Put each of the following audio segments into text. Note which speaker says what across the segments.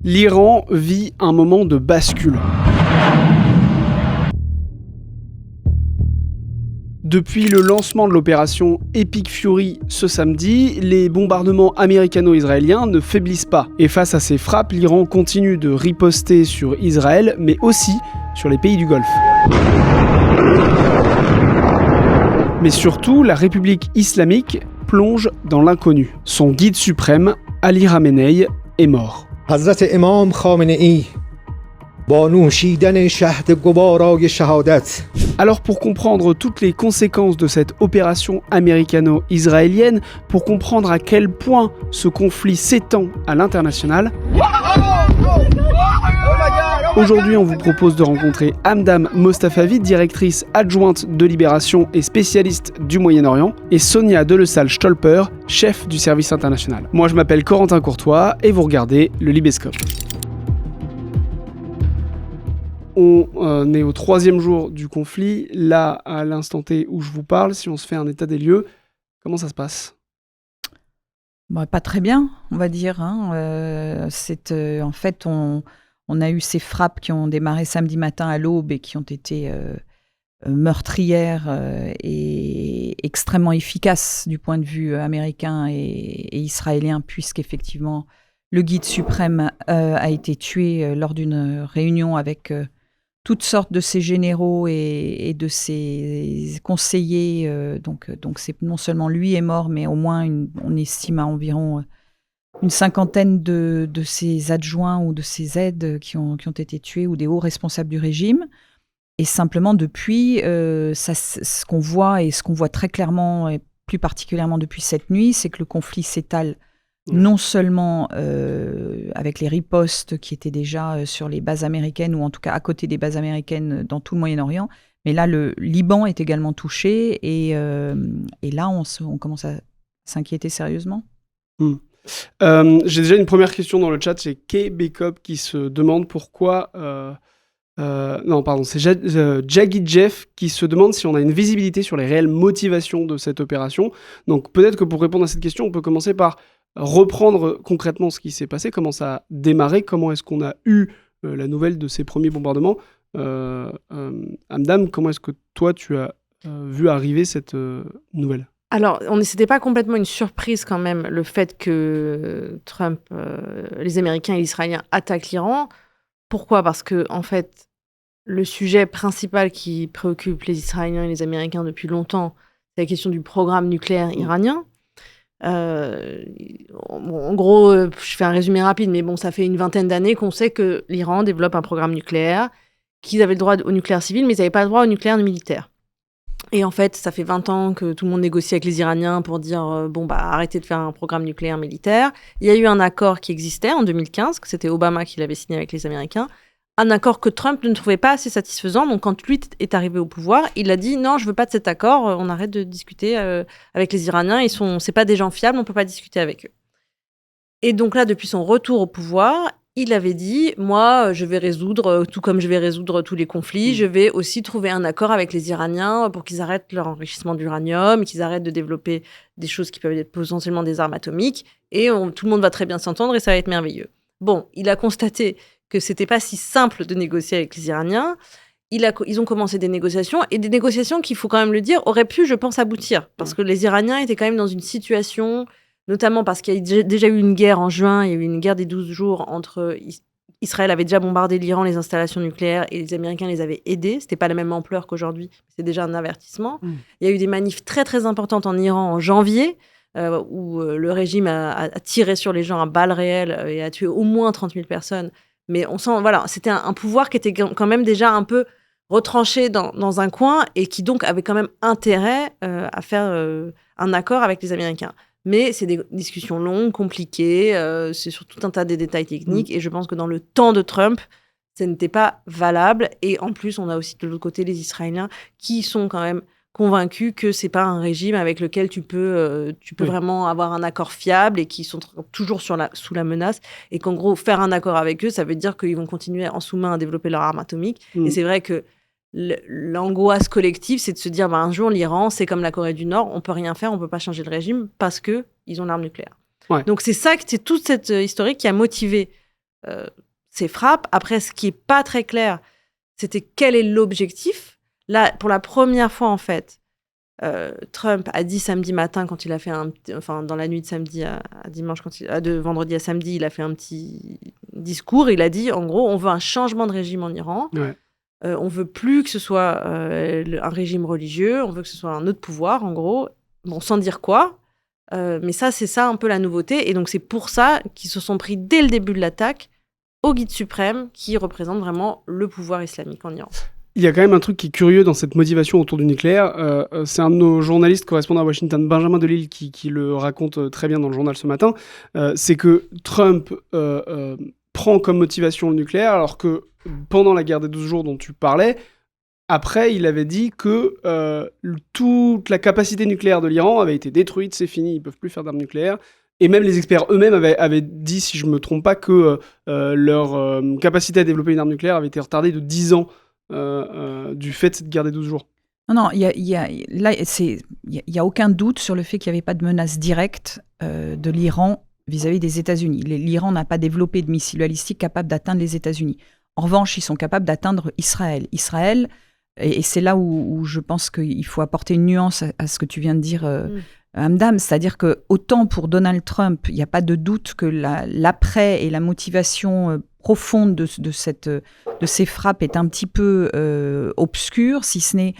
Speaker 1: L'Iran vit un moment de bascule. Depuis le lancement de l'opération Epic Fury ce samedi, les bombardements américano-israéliens ne faiblissent pas. Et face à ces frappes, l'Iran continue de riposter sur Israël, mais aussi sur les pays du Golfe. Mais surtout, la République islamique plonge dans l'inconnu. Son guide suprême, Ali Khamenei, est mort.
Speaker 2: حضرت امام خامنه‌ای با نوشیدن شهد گوارای شهادت.
Speaker 1: Alors pour comprendre toutes les conséquences de cette opération américano-israélienne, pour comprendre à quel point ce conflit s'étend à l'international, aujourd'hui on vous propose de rencontrer Hamdam Mostafavi, directrice adjointe de Libération et spécialiste du Moyen-Orient, et Sonia Delessal-Stolper, chef du service international. Moi je m'appelle Corentin Courtois et vous regardez le Libescope. On est au 3e jour du conflit. Là, à l'instant T où je vous parle, si on se fait un état des lieux, comment ça se passe ?
Speaker 3: Pas très bien, on va dire. En fait, on a eu ces frappes qui ont démarré samedi matin à l'aube et qui ont été meurtrières et extrêmement efficaces du point de vue américain et israélien, puisqu'effectivement, le guide suprême a été tué lors d'une réunion avec toutes sortes de ses généraux et de ses conseillers. Donc c'est non seulement lui est mort, mais au moins on estime à environ une cinquantaine de ses adjoints ou de ses aides qui ont été tués, ou des hauts responsables du régime. Et simplement depuis, ce qu'on voit, et ce qu'on voit très clairement, et plus particulièrement depuis cette nuit, c'est que le conflit s'étale non seulement avec les ripostes qui étaient déjà sur les bases américaines, ou en tout cas à côté des bases américaines dans tout le Moyen-Orient, mais là, le Liban est également touché, et là, on commence à s'inquiéter sérieusement.
Speaker 1: J'ai déjà une première question dans le chat, c'est K-Bekop qui se demande pourquoi... c'est Jaggy Jeff qui se demande si on a une visibilité sur les réelles motivations de cette opération. Donc peut-être que pour répondre à cette question, on peut commencer par reprendre concrètement ce qui s'est passé, comment ça a démarré, comment est-ce qu'on a eu la nouvelle de ces premiers bombardements. Hamdam, comment est-ce que toi tu as vu arriver cette nouvelle ?
Speaker 4: Alors, c'était pas complètement une surprise quand même, le fait que Trump, les Américains et les Israéliens attaquent l'Iran. Pourquoi ? Parce que, en fait, le sujet principal qui préoccupe les Israéliens et les Américains depuis longtemps, c'est la question du programme nucléaire iranien. En gros, je fais un résumé rapide, mais bon, ça fait une vingtaine d'années qu'on sait que l'Iran développe un programme nucléaire, qu'ils avaient le droit au nucléaire civil, mais ils n'avaient pas le droit au nucléaire militaire. Et en fait, ça fait 20 ans que tout le monde négocie avec les Iraniens pour dire arrêtez de faire un programme nucléaire militaire. Il y a eu un accord qui existait en 2015, que c'était Obama qui l'avait signé avec les Américains, un accord que Trump ne trouvait pas assez satisfaisant. Donc quand lui est arrivé au pouvoir, il a dit non, je veux pas de cet accord, on arrête de discuter avec les Iraniens, c'est pas des gens fiables, on peut pas discuter avec eux. Et donc là, depuis son retour au pouvoir, il avait dit, moi, je vais résoudre, tout comme je vais résoudre tous les conflits, je vais aussi trouver un accord avec les Iraniens pour qu'ils arrêtent leur enrichissement d'uranium, qu'ils arrêtent de développer des choses qui peuvent être potentiellement des armes atomiques, et tout le monde va très bien s'entendre et ça va être merveilleux. Bon, il a constaté que c'était pas si simple de négocier avec les Iraniens. Ils ont commencé des négociations, et des négociations qui, il faut quand même le dire, auraient pu, je pense, aboutir. Parce que les Iraniens étaient quand même dans une situation, notamment parce qu'il y a déjà eu une guerre en juin, il y a eu une guerre des 12 jours entre... Israël avait déjà bombardé l'Iran, les installations nucléaires, et les Américains les avaient aidés. C'était pas la même ampleur qu'aujourd'hui, c'est déjà un avertissement. Il y a eu des manifs très très importantes en Iran en janvier, où le régime a tiré sur les gens à balles réelles et a tué au moins 30 000 personnes. Mais on sent, voilà, c'était un pouvoir qui était quand même déjà un peu retranché dans un coin, et qui donc avait quand même intérêt à faire un accord avec les Américains. Mais c'est des discussions longues, compliquées, c'est sur tout un tas de détails techniques, et je pense que dans le temps de Trump, ça n'était pas valable. Et en plus, on a aussi de l'autre côté les Israéliens qui sont quand même convaincus que c'est pas un régime avec lequel tu peux vraiment avoir un accord fiable, et qui sont toujours sous la menace, et qu'en gros, faire un accord avec eux, ça veut dire qu'ils vont continuer en sous-main à développer leur arme atomique. Et c'est vrai que l'angoisse collective, c'est de se dire un jour, l'Iran, c'est comme la Corée du Nord, on peut rien faire, on peut pas changer le régime parce que ils ont l'arme nucléaire. Ouais. Donc c'est toute cette historique qui a motivé ces frappes. Après, ce qui n'est pas très clair, c'était quel est l'objectif. Là, pour la première fois, en fait, Trump a dit samedi matin, quand il a fait dans la nuit de samedi à dimanche, de vendredi à samedi, il a fait un petit discours. Il a dit, en gros, on veut un changement de régime en Iran.
Speaker 1: Ouais.
Speaker 4: On veut plus que ce soit un régime religieux. On veut que ce soit un autre pouvoir, en gros. Bon, sans dire quoi. Mais c'est ça un peu la nouveauté. Et donc, c'est pour ça qu'ils se sont pris dès le début de l'attaque au guide suprême qui représente vraiment le pouvoir islamique en Iran.
Speaker 1: Il y a quand même un truc qui est curieux dans cette motivation autour du nucléaire. C'est un de nos journalistes correspondants à Washington, Benjamin Delille, qui le raconte très bien dans le journal ce matin. C'est que Trump prend comme motivation le nucléaire, alors que pendant la guerre des 12 jours dont tu parlais, après, il avait dit que toute la capacité nucléaire de l'Iran avait été détruite, c'est fini, ils ne peuvent plus faire d'armes nucléaires. Et même les experts eux-mêmes avaient dit, si je ne me trompe pas, que leur capacité à développer une arme nucléaire avait été retardée de 10 ans du fait de cette guerre des 12 jours.
Speaker 3: Non, il y a aucun doute sur le fait qu'il n'y avait pas de menace directe de l'Iran vis-à-vis des États-Unis. L'Iran n'a pas développé de missiles balistiques capables d'atteindre les États-Unis. En revanche, ils sont capables d'atteindre Israël. Israël, et c'est là où je pense qu'il faut apporter une nuance à ce que tu viens de dire, Hamdam, c'est-à-dire que autant pour Donald Trump, il n'y a pas de doute que l'après et la motivation profonde de ces frappes est un petit peu obscure, si ce n'est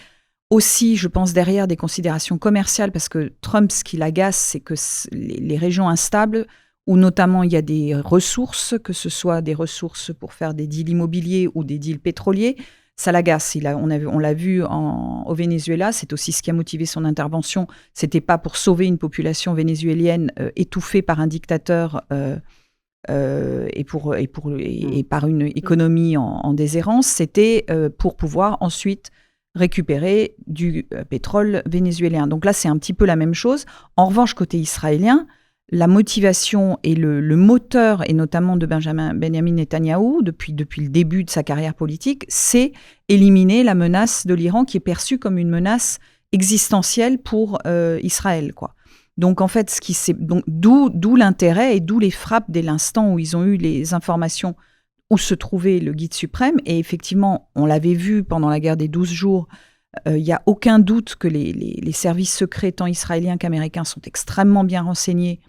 Speaker 3: aussi, je pense, derrière des considérations commerciales, parce que Trump, ce qui l'agace, c'est que les régions instables, où notamment il y a des ressources, que ce soit des ressources pour faire des deals immobiliers ou des deals pétroliers, ça l'agace. On l'a vu au Venezuela, c'est aussi ce qui a motivé son intervention. C'était pas pour sauver une population vénézuélienne étouffée par un dictateur et par une économie en déshérence, c'était pour pouvoir ensuite récupérer du pétrole vénézuélien. Donc là, c'est un petit peu la même chose. En revanche, côté israélien, la motivation et le moteur, et notamment de Benjamin Netanyahou, depuis le début de sa carrière politique, c'est éliminer la menace de l'Iran qui est perçue comme une menace existentielle pour Israël, quoi. Donc en fait, d'où l'intérêt et d'où les frappes dès l'instant où ils ont eu les informations où se trouvait le guide suprême. Et effectivement, on l'avait vu pendant la guerre des 12 jours, il n'y a aucun doute que les services secrets, tant israéliens qu'américains, sont extrêmement bien renseignés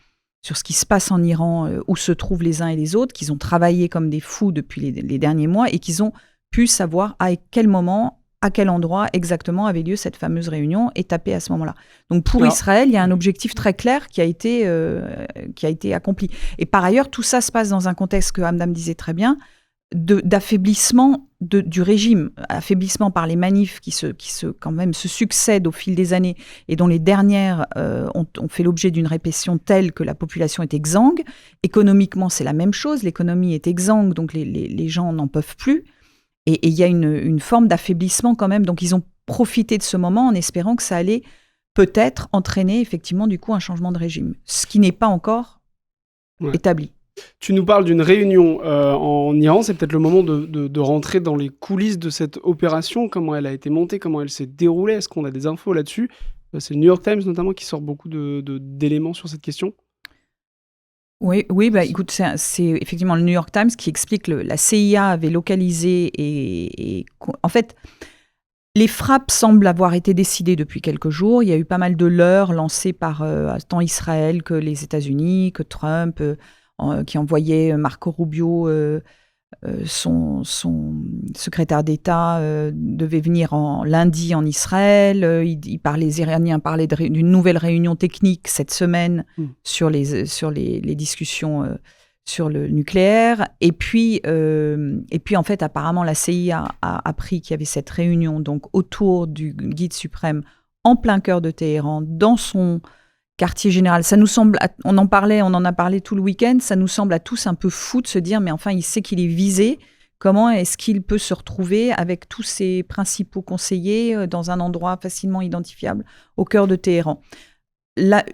Speaker 3: sur ce qui se passe en Iran, où se trouvent les uns et les autres, qu'ils ont travaillé comme des fous depuis les derniers mois et qu'ils ont pu savoir à quel moment, à quel endroit exactement avait lieu cette fameuse réunion et taper à ce moment-là. Donc pour Israël, il y a un objectif très clair qui a été accompli. Et par ailleurs, tout ça se passe dans un contexte que Hamdam disait très bien, d'affaiblissement du régime, affaiblissement par les manifs qui quand même se succèdent au fil des années et dont les dernières ont fait l'objet d'une répression telle que la population est exsangue. Économiquement, c'est la même chose, l'économie est exsangue, donc les gens n'en peuvent plus. Et il y a une forme d'affaiblissement quand même. Donc ils ont profité de ce moment en espérant que ça allait peut-être entraîner effectivement du coup un changement de régime, ce qui n'est pas encore établi.
Speaker 1: Tu nous parles d'une réunion en Iran, c'est peut-être le moment de rentrer dans les coulisses de cette opération, comment elle a été montée, comment elle s'est déroulée, est-ce qu'on a des infos là-dessus ? C'est le New York Times notamment qui sort beaucoup d'éléments sur cette question.
Speaker 3: Oui, écoute, c'est effectivement le New York Times qui explique que la CIA avait localisé et en fait, les frappes semblent avoir été décidées depuis quelques jours. Il y a eu pas mal de leurres lancées par tant Israël que les États-Unis, que Trump, qui envoyait Marco Rubio, son secrétaire d'État, devait venir lundi en Israël. Les Iraniens parlaient d'une nouvelle réunion technique cette semaine sur les discussions sur le nucléaire. Et puis en fait, apparemment, la CIA a appris qu'il y avait cette réunion donc autour du guide suprême en plein cœur de Téhéran, dans son quartier général. Ça nous semble, on en a parlé tout le week-end, ça nous semble à tous un peu fou de se dire, mais enfin, il sait qu'il est visé. Comment est-ce qu'il peut se retrouver avec tous ses principaux conseillers dans un endroit facilement identifiable au cœur de Téhéran ?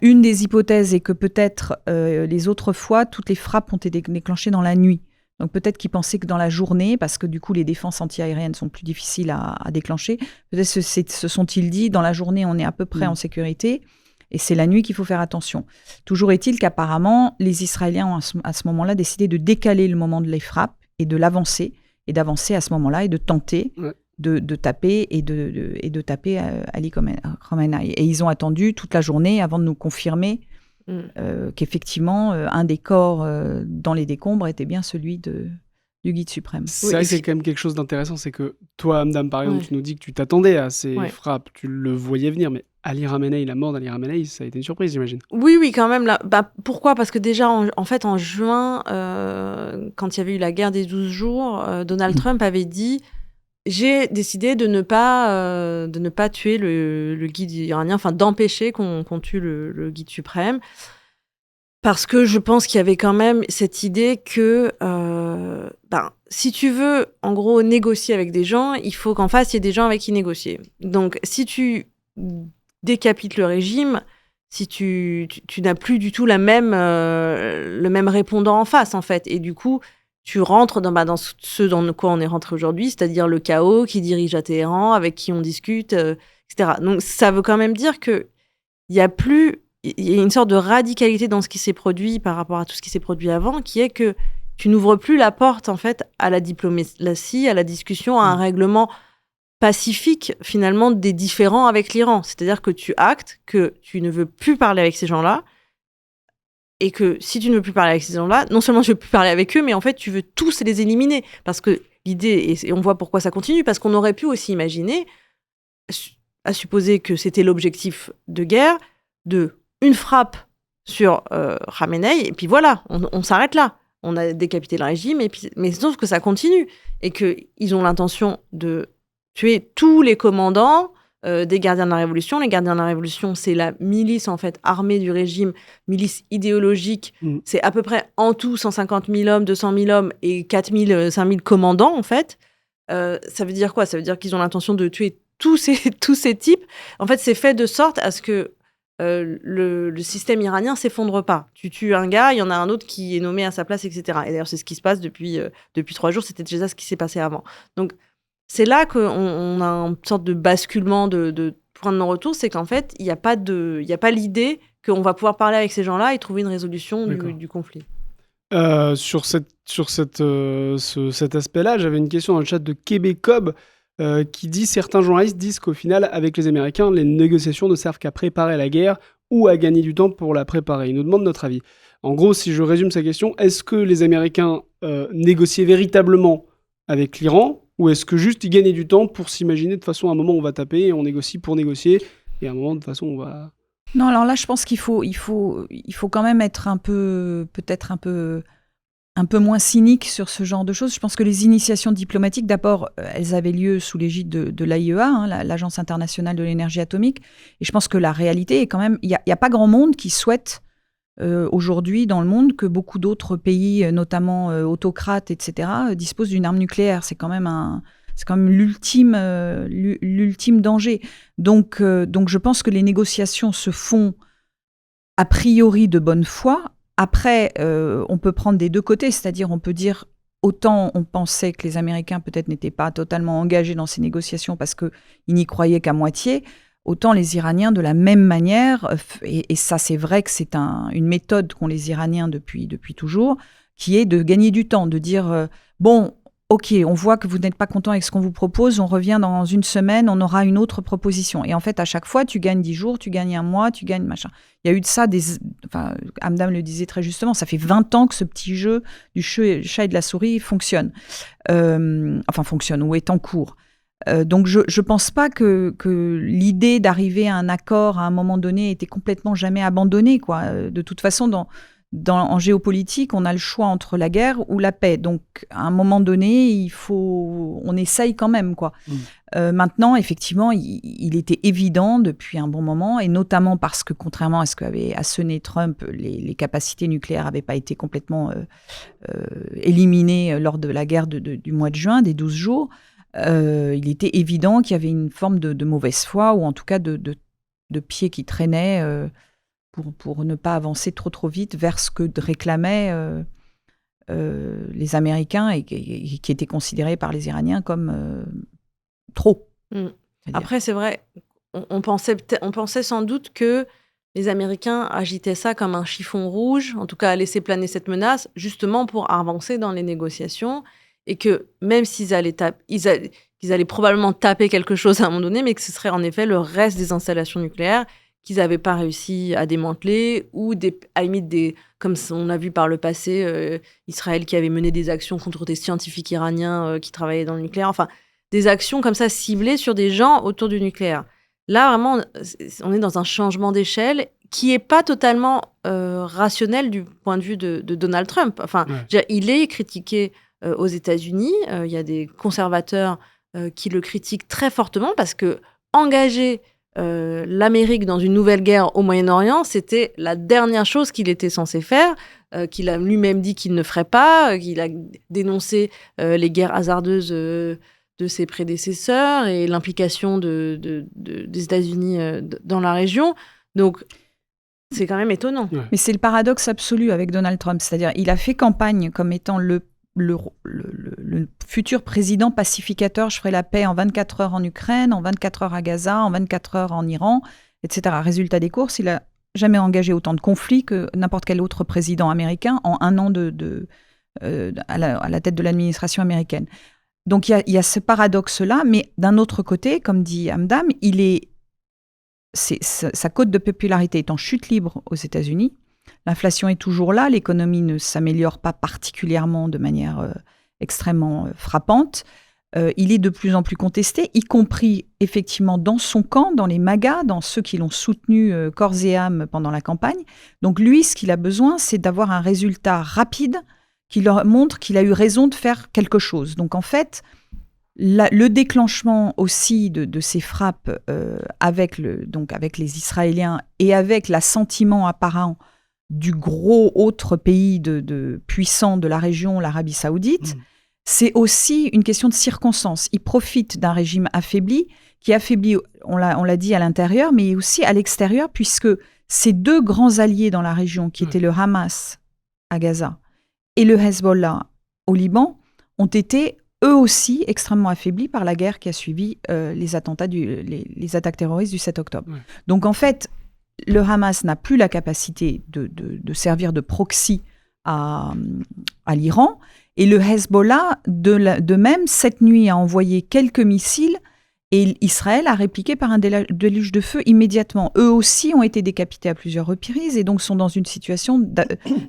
Speaker 3: Une des hypothèses est que peut-être les autres fois, toutes les frappes ont été déclenchées dans la nuit. Donc peut-être qu'ils pensaient que dans la journée, parce que du coup les défenses anti-aériennes sont plus difficiles à déclencher, peut-être se sont-ils dit, dans la journée on est à peu près en sécurité. Et c'est la nuit qu'il faut faire attention. Toujours est-il qu'apparemment, les Israéliens ont à ce moment-là décidé de décaler le moment de les frappes et de l'avancer, et d'avancer à ce moment-là et de tenter de taper et de taper Ali Khamenei. Et ils ont attendu toute la journée avant de nous confirmer qu'effectivement, un des corps dans les décombres était bien celui du guide suprême.
Speaker 1: C'est vrai que c'est quand même quelque chose d'intéressant, c'est que toi, Hamdam, par exemple, tu nous dis que tu t'attendais à ces frappes, tu le voyais venir, mais Ali Khamenei, la mort d'Ali Khamenei, ça a été une surprise, j'imagine.
Speaker 4: Oui, quand même. Là, pourquoi ? Parce que déjà, en juin, quand il y avait eu la guerre des 12 jours, Donald Trump avait dit « J'ai décidé de ne pas tuer le guide iranien, enfin d'empêcher qu'on tue le guide suprême. » Parce que je pense qu'il y avait quand même cette idée que si tu veux, en gros, négocier avec des gens, il faut qu'en face, il y ait des gens avec qui négocier. Donc, si tu décapites le régime, si tu n'as plus du tout le même répondant en face, en fait. Et du coup, tu rentres dans ce dans quoi on est rentré aujourd'hui, c'est-à-dire le chaos qui dirige à Téhéran, avec qui on discute, etc. Donc, ça veut quand même dire qu'il y a une sorte de radicalité dans ce qui s'est produit par rapport à tout ce qui s'est produit avant, qui est que tu n'ouvres plus la porte, en fait, à la diplomatie, à la discussion, à un règlement pacifique, finalement, des différends avec l'Iran. C'est-à-dire que tu actes que tu ne veux plus parler avec ces gens-là, et que si tu ne veux plus parler avec ces gens-là, non seulement tu ne veux plus parler avec eux, mais en fait, tu veux tous les éliminer. Parce que l'idée, et on voit pourquoi ça continue, parce qu'on aurait pu aussi imaginer, à supposer que c'était l'objectif de guerre, de une frappe sur Khamenei, et puis voilà, on s'arrête là. On a décapité le régime, mais sauf que ça continue, et qu'ils ont l'intention de tuer tous les commandants des gardiens de la Révolution. Les gardiens de la Révolution, c'est la milice, en fait, armée du régime, milice idéologique. C'est à peu près, en tout, 150 000 hommes, 200 000 hommes, et 4 000, 5 000 commandants, en fait. Ça veut dire quoi ? Ça veut dire qu'ils ont l'intention de tuer tous ces types. En fait, c'est fait de sorte à ce que le système iranien s'effondre pas. Tu tues un gars, il y en a un autre qui est nommé à sa place, etc. Et d'ailleurs, c'est ce qui se passe depuis 3 jours. C'était déjà ce qui s'est passé avant. Donc, c'est là qu'on a une sorte de basculement de point de non-retour. C'est qu'en fait, il n'y a pas l'idée qu'on va pouvoir parler avec ces gens-là et trouver une résolution du conflit.
Speaker 1: Sur cet aspect-là, j'avais une question dans le chat de Québécob qui dit « Certains journalistes disent qu'au final, avec les Américains, les négociations ne servent qu'à préparer la guerre ou à gagner du temps pour la préparer. » Il nous demande notre avis. En gros, si je résume sa question, est-ce que les Américains négociaient véritablement avec l'Iran, ou est-ce que juste ils gagnaient du temps pour s'imaginer de toute façon à un moment on va taper et on négocie pour négocier, et à un moment de toute façon on va...
Speaker 3: Non, alors là je pense qu'il faut quand même être peut-être un peu moins cynique sur ce genre de choses. Je pense que les initiations diplomatiques, d'abord, elles avaient lieu sous l'égide de l'AIEA, l'Agence internationale de l'énergie atomique. Et je pense que la réalité est quand même... Il n'y a pas grand monde qui souhaite aujourd'hui dans le monde que beaucoup d'autres pays, notamment autocrates, etc., disposent d'une arme nucléaire. C'est quand même l'ultime danger. Donc je pense que les négociations se font a priori de bonne foi. Après, on peut prendre des deux côtés, c'est-à-dire on peut dire autant on pensait que les Américains peut-être n'étaient pas totalement engagés dans ces négociations parce qu'ils n'y croyaient qu'à moitié, autant les Iraniens de la même manière, et ça c'est vrai que c'est une méthode qu'ont les Iraniens depuis toujours, qui est de gagner du temps, de dire bon, ok, on voit que vous n'êtes pas content avec ce qu'on vous propose, on revient dans une semaine, on aura une autre proposition. Et en fait, à chaque fois, tu gagnes 10 jours, tu gagnes un mois, tu gagnes machin. Il y a eu de ça, Hamdam le disait très justement, ça fait 20 ans que ce petit jeu du chat et de la souris fonctionne. Fonctionne ou est en cours. Donc je ne pense pas que l'idée d'arriver à un accord à un moment donné était complètement jamais abandonnée, quoi. De toute façon, en géopolitique, on a le choix entre la guerre ou la paix. Donc, à un moment donné, on essaye quand même, quoi. Maintenant, effectivement, il était évident depuis un bon moment, et notamment parce que, contrairement à ce qu'avait asséné Trump, les capacités nucléaires n'avaient pas été complètement éliminées lors de la guerre du mois de juin, des 12 jours. Il était évident qu'il y avait une forme de mauvaise foi, ou en tout cas de pieds qui traînaient pour ne pas avancer trop vite vers ce que réclamaient les Américains et qui était considéré par les Iraniens comme trop.
Speaker 4: Après, c'est vrai, on pensait sans doute que les Américains agitaient ça comme un chiffon rouge, en tout cas à laisser planer cette menace, justement pour avancer dans les négociations, et que même s'ils allaient qu'ils allaient probablement taper quelque chose à un moment donné, mais que ce serait en effet le reste des installations nucléaires qu'ils n'avaient pas réussi à démanteler, ou à la limite, comme on a vu par le passé, Israël qui avait mené des actions contre des scientifiques iraniens qui travaillaient dans le nucléaire, enfin, des actions comme ça ciblées sur des gens autour du nucléaire. Là, vraiment, on est dans un changement d'échelle qui n'est pas totalement rationnel du point de vue de Donald Trump. Enfin, il est critiqué aux États-Unis. Il y a des conservateurs qui le critiquent très fortement parce que engager l'Amérique dans une nouvelle guerre au Moyen-Orient, c'était la dernière chose qu'il était censé faire, qu'il a lui-même dit qu'il ne ferait pas, qu'il a dénoncé les guerres hasardeuses de ses prédécesseurs et l'implication des États-Unis dans la région. Donc, c'est quand même étonnant.
Speaker 3: Ouais. Mais c'est le paradoxe absolu avec Donald Trump. C'est-à-dire, il a fait campagne comme étant le futur président pacificateur. Je ferai la paix en 24 heures en Ukraine, en 24 heures à Gaza, en 24 heures en Iran, etc. Résultat des courses, il n'a jamais engagé autant de conflits que n'importe quel autre président américain en un an à la tête de l'administration américaine. Donc, il y a ce paradoxe-là, mais d'un autre côté, comme dit Hamdam, sa cote de popularité est en chute libre aux États-Unis. L'inflation est toujours là, l'économie ne s'améliore pas particulièrement de manière extrêmement frappante. Il est de plus en plus contesté, y compris effectivement dans son camp, dans les MAGA, dans ceux qui l'ont soutenu corps et âme pendant la campagne. Donc lui, ce qu'il a besoin, c'est d'avoir un résultat rapide qui leur montre qu'il a eu raison de faire quelque chose. Donc en fait, le déclenchement aussi de ces frappes avec les Israéliens et avec l'assentiment apparent du gros autre pays puissant de la région, l'Arabie Saoudite, c'est aussi une question de circonstance. Ils profitent d'un régime affaibli, qui affaiblit, on l'a dit, à l'intérieur, mais aussi à l'extérieur, puisque ces deux grands alliés dans la région, qui étaient le Hamas à Gaza et le Hezbollah au Liban, ont été eux aussi extrêmement affaiblis par la guerre qui a suivi les attaques terroristes du 7 octobre. Ouais. Donc en fait, le Hamas n'a plus la capacité de servir de proxy à l'Iran, et le Hezbollah, de même, cette nuit, a envoyé quelques missiles, et Israël a répliqué par un déluge de feu immédiatement. Eux aussi ont été décapités à plusieurs reprises, et donc sont dans une situation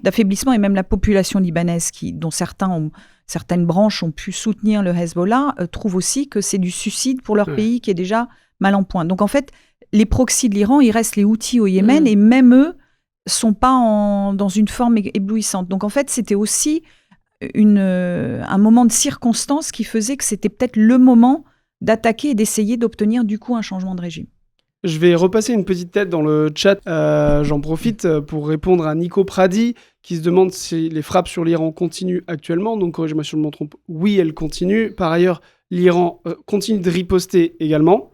Speaker 3: d'affaiblissement, et même la population libanaise, dont certaines branches ont pu soutenir le Hezbollah, trouve aussi que c'est du suicide pour leur pays qui est déjà mal en point. Donc en fait, les proxys de l'Iran, il reste les Houthis au Yémen, et même eux sont pas dans une forme éblouissante. Donc en fait, c'était aussi un moment de circonstance qui faisait que c'était peut-être le moment d'attaquer et d'essayer d'obtenir du coup un changement de régime.
Speaker 1: Je vais repasser une petite tête dans le chat. J'en profite pour répondre à Nico Pradi, qui se demande si les frappes sur l'Iran continuent actuellement. Donc, corrigez-moi si je me trompe, oui, elles continuent. Par ailleurs, l'Iran continue de riposter également.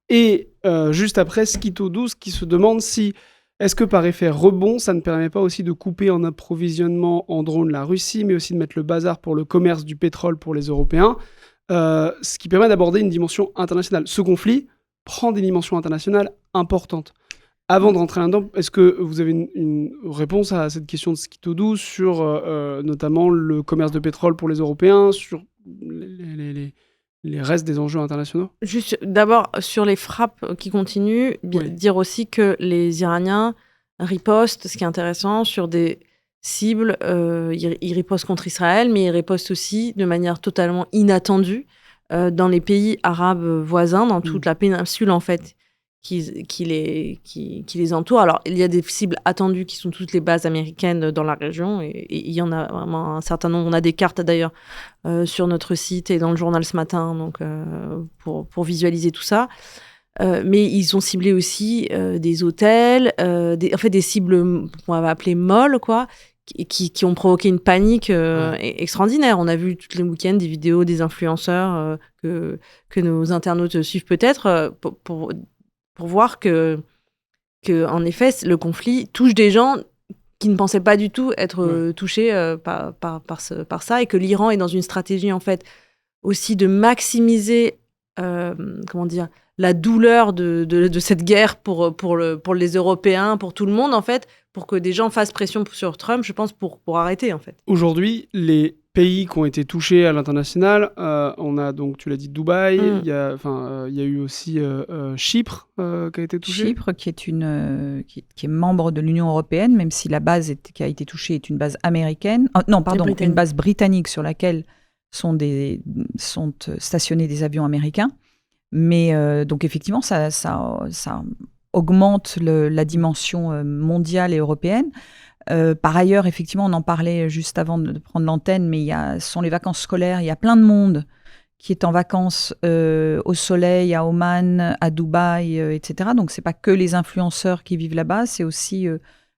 Speaker 1: Juste après, Skito12 qui se demande si, est-ce que par effet rebond, ça ne permet pas aussi de couper en approvisionnement en drones la Russie, mais aussi de mettre le bazar pour le commerce du pétrole pour les Européens, ce qui permet d'aborder une dimension internationale. Ce conflit prend des dimensions internationales importantes. Avant de rentrer là-dedans, est-ce que vous avez une réponse à cette question de Skito12 sur notamment le commerce de pétrole pour les Européens, sur les restes des enjeux internationaux? Juste
Speaker 4: d'abord, sur les frappes qui continuent, dire aussi que les Iraniens ripostent, ce qui est intéressant, sur des cibles. Ils ripostent contre Israël, mais ils ripostent aussi de manière totalement inattendue dans les pays arabes voisins, dans toute la péninsule, en fait, qui les entourent. Alors, il y a des cibles attendues qui sont toutes les bases américaines dans la région, et il y en a vraiment un certain nombre. On a des cartes, d'ailleurs, sur notre site et dans le journal ce matin, donc, pour visualiser tout ça. Mais ils ont ciblé aussi des hôtels, des cibles qu'on va appeler molles, quoi, qui ont provoqué une panique extraordinaire. On a vu tous les week-ends des vidéos des influenceurs que nos internautes suivent peut-être pour voir que, en effet, le conflit touche des gens qui ne pensaient pas du tout être touchés par ça, et que l'Iran est dans une stratégie, en fait, aussi de maximiser comment dire, la douleur de cette guerre pour les Européens, pour tout le monde, en fait, pour que des gens fassent pression sur Trump, je pense, pour arrêter, en fait.
Speaker 1: Aujourd'hui, les pays qui ont été touchés à l'international, on a donc, tu l'as dit, Dubaï, il y a eu aussi Chypre qui a été touché.
Speaker 3: Chypre, qui est membre de l'Union européenne, même si la base qui a été touchée est une base américaine. Une base britannique sur laquelle sont stationnés des avions américains. Mais donc effectivement, ça augmente la dimension mondiale et européenne. Par ailleurs, effectivement, on en parlait juste avant de prendre l'antenne, mais ce sont les vacances scolaires. Il y a plein de monde qui est en vacances au soleil, à Oman, à Dubaï, etc. Donc, ce n'est pas que les influenceurs qui vivent là-bas, c'est aussi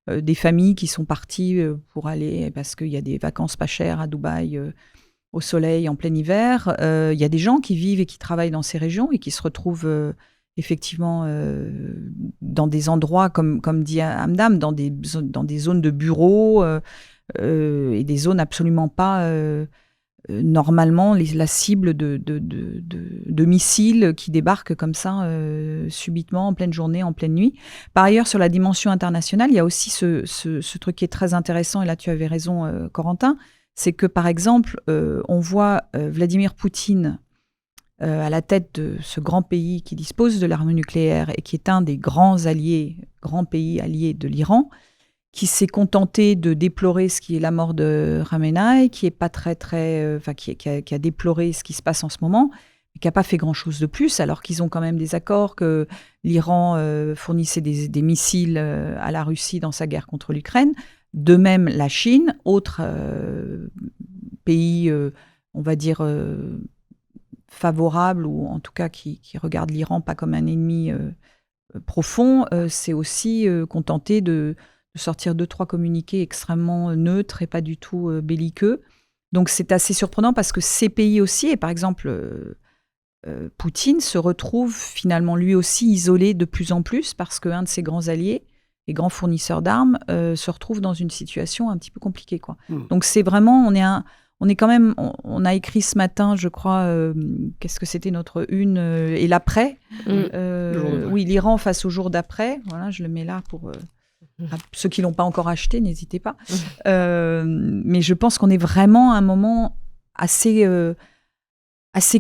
Speaker 3: des familles qui sont parties pour aller, parce qu'il y a des vacances pas chères à Dubaï, au soleil, en plein hiver. Il y a des gens qui vivent et qui travaillent dans ces régions et qui se retrouvent effectivement dans des endroits, comme dit Hamdam, dans des zones de bureaux et des zones absolument pas normalement la cible de missiles qui débarquent comme ça subitement, en pleine journée, en pleine nuit. Par ailleurs, sur la dimension internationale, il y a aussi ce truc qui est très intéressant, et là tu avais raison Corentin, c'est que par exemple, on voit Vladimir Poutine à la tête de ce grand pays qui dispose de l'arme nucléaire et qui est un des grands pays alliés de l'Iran, qui s'est contenté de déplorer ce qui est la mort de Khamenei, qui a déploré ce qui se passe en ce moment, mais qui n'a pas fait grand-chose de plus, alors qu'ils ont quand même des accords, que l'Iran fournissait des missiles à la Russie dans sa guerre contre l'Ukraine. De même, la Chine, autre pays, on va dire, favorable, ou en tout cas qui regarde l'Iran pas comme un ennemi profond, c'est aussi contenté de sortir 2-3 communiqués extrêmement neutres et pas du tout belliqueux. Donc c'est assez surprenant parce que ces pays aussi, et par exemple Poutine se retrouve finalement lui aussi isolé de plus en plus parce qu'un de ses grands alliés, les grands fournisseurs d'armes, se retrouve dans une situation un petit peu compliquée, quoi. Donc c'est vraiment, on est quand même, on a écrit ce matin, je crois, qu'est-ce que c'était notre une, et l'après. Oui, l'Iran face au jour d'après. Voilà, je le mets là pour ceux qui l'ont pas encore acheté, n'hésitez pas. Mais je pense qu'on est vraiment à un moment assez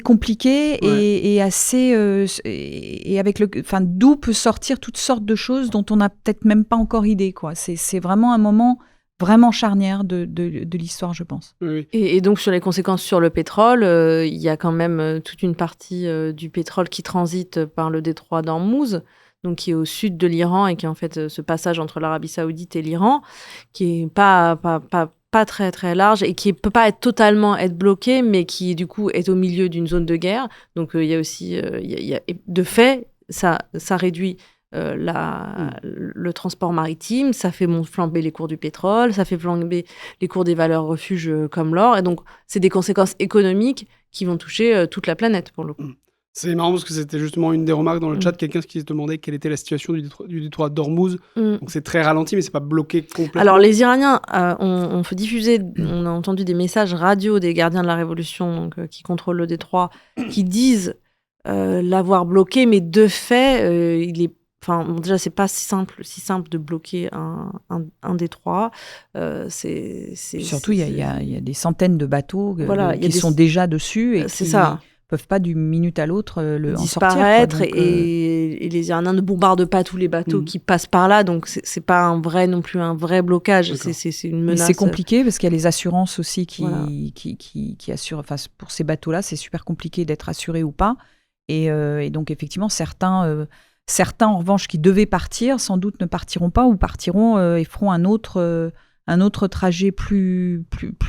Speaker 3: compliqué, et assez et avec d'où peut sortir toutes sortes de choses dont on n'a peut-être même pas encore idée, quoi. C'est vraiment un moment vraiment charnière de l'histoire, je pense.
Speaker 1: Oui.
Speaker 4: Et donc, sur les conséquences sur le pétrole, il y a quand même toute une partie du pétrole qui transite par le détroit d'Ormuz, donc qui est au sud de l'Iran, et qui est en fait ce passage entre l'Arabie Saoudite et l'Iran, qui est pas très très large et qui peut pas totalement être bloqué, mais qui du coup est au milieu d'une zone de guerre. Donc il y a aussi, de fait, ça réduit le transport maritime, ça fait flamber les cours du pétrole, ça fait flamber les cours des valeurs refuges comme l'or, et donc c'est des conséquences économiques qui vont toucher toute la planète pour le coup.
Speaker 1: C'est marrant parce que c'était justement une des remarques dans le chat, quelqu'un qui se demandait quelle était la situation du détroit d'Ormuz. Donc c'est très ralenti, mais c'est pas bloqué complètement.
Speaker 4: Alors les Iraniens ont fait diffuser, on a entendu des messages radio des gardiens de la révolution, donc, qui contrôlent le détroit, qui disent l'avoir bloqué, mais de fait, il est déjà, c'est pas si simple de bloquer un détroit.
Speaker 3: Surtout, il y a des centaines de bateaux qui sont déjà dessus et qui peuvent pas d'une minute à l'autre en
Speaker 4: disparaître.
Speaker 3: Sortir,
Speaker 4: et les Iraniens ne bombardent pas tous les bateaux qui passent par là, donc c'est pas non plus un vrai blocage. C'est une menace.
Speaker 3: Mais c'est compliqué parce qu'il y a les assurances aussi qui assurent. Enfin, pour ces bateaux-là, c'est super compliqué d'être assuré ou pas. Et donc effectivement, certains en revanche qui devaient partir, sans doute ne partiront pas, ou partiront et feront un autre trajet plus